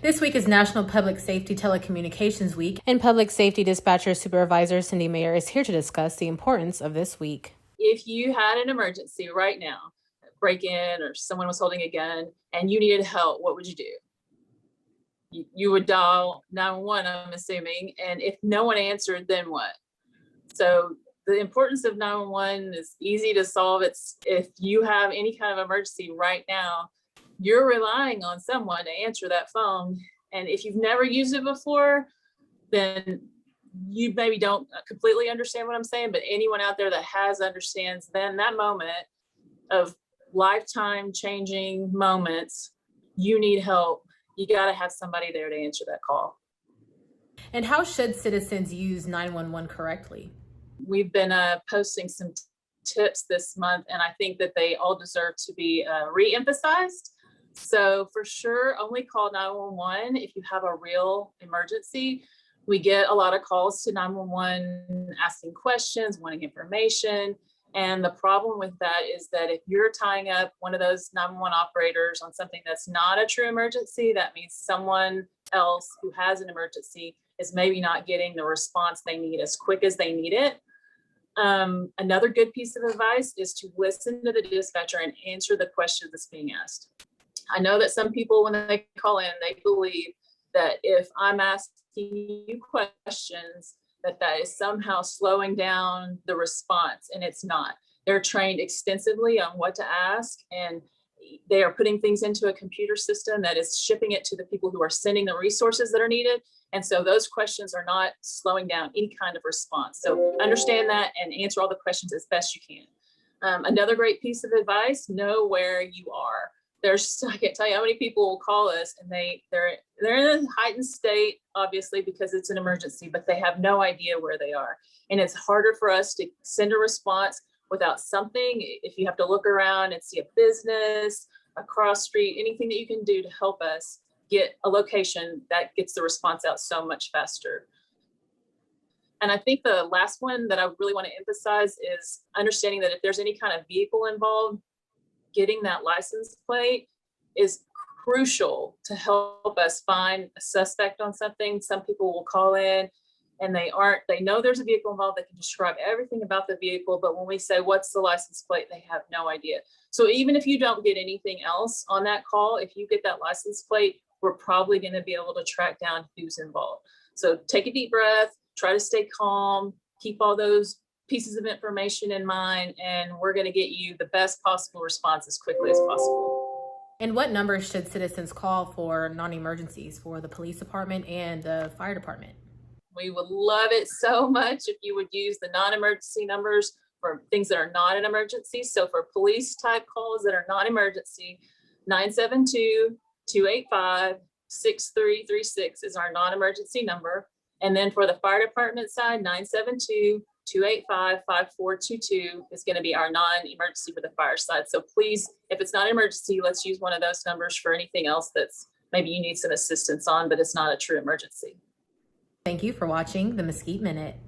This week is National Public Safety Telecommunications Week, and Public Safety Dispatcher Supervisor Meyer is here to discuss the importance of this week. If you had an emergency right now, break-in or someone was holding a gun and you needed help, what would you do? You would dial 911, I'm assuming, and if no one answered, then what? So the importance of 911 is easy to solve. It's if you have any kind of emergency right now, you're relying on someone to answer that phone. And if you've never used it before, then you maybe don't completely understand what I'm saying, but anyone out there that has understands then that moment of lifetime changing moments, you need help. You got to have somebody there to answer that call. And how should citizens use 911 correctly? We've been posting some tips this month, and I think that they all deserve to be re-emphasized. So for sure, only call 911 if you have a real emergency. We get a lot of calls to 911 asking questions, wanting information. And the problem with that is that if you're tying up one of those 911 operators on something that's not a true emergency, that means someone else who has an emergency is maybe not getting the response they need as quick as they need it. Another good piece of advice is to listen to the dispatcher and answer the question that's being asked. I know that some people, when they call in, they believe that if I'm asking you questions, that is somehow slowing down the response, and it's not. They're trained extensively on what to ask, and they are putting things into a computer system that is shipping it to the people who are sending the resources that are needed. And so those questions are not slowing down any kind of response. So understand that and answer all the questions as best you can. Another great piece of advice, know where you are. I can't tell you how many people will call us and they're in a heightened state, obviously, because it's an emergency, but they have no idea where they are. And it's harder for us to send a response without something. If you have to look around and see a business, a cross street, anything that you can do to help us get a location, that gets the response out so much faster. And I think the last one that I really want to emphasize is understanding that if there's any kind of vehicle involved, getting that license plate is crucial to help us find a suspect on something. Some people will call in and they know there's a vehicle involved. They can describe everything about the vehicle, but when we say, what's the license plate? They have no idea. So even if you don't get anything else on that call, if you get that license plate, we're probably going to be able to track down who's involved. So take a deep breath, try to stay calm, keep all those pieces of information in mind, and we're going to get you the best possible response as quickly as possible. And what numbers should citizens call for non-emergencies for the police department and the fire department? We would love it so much if you would use the non-emergency numbers for things that are not an emergency. So for police type calls that are non-emergency, 972-285-6336 is our non-emergency number. And then for the fire department side, 972-285-5422 is going to be our non-emergency for the fire side. So please, if it's not an emergency, let's use one of those numbers for anything else that's maybe you need some assistance on, but it's not a true emergency. Thank you for watching the Mesquite Minute.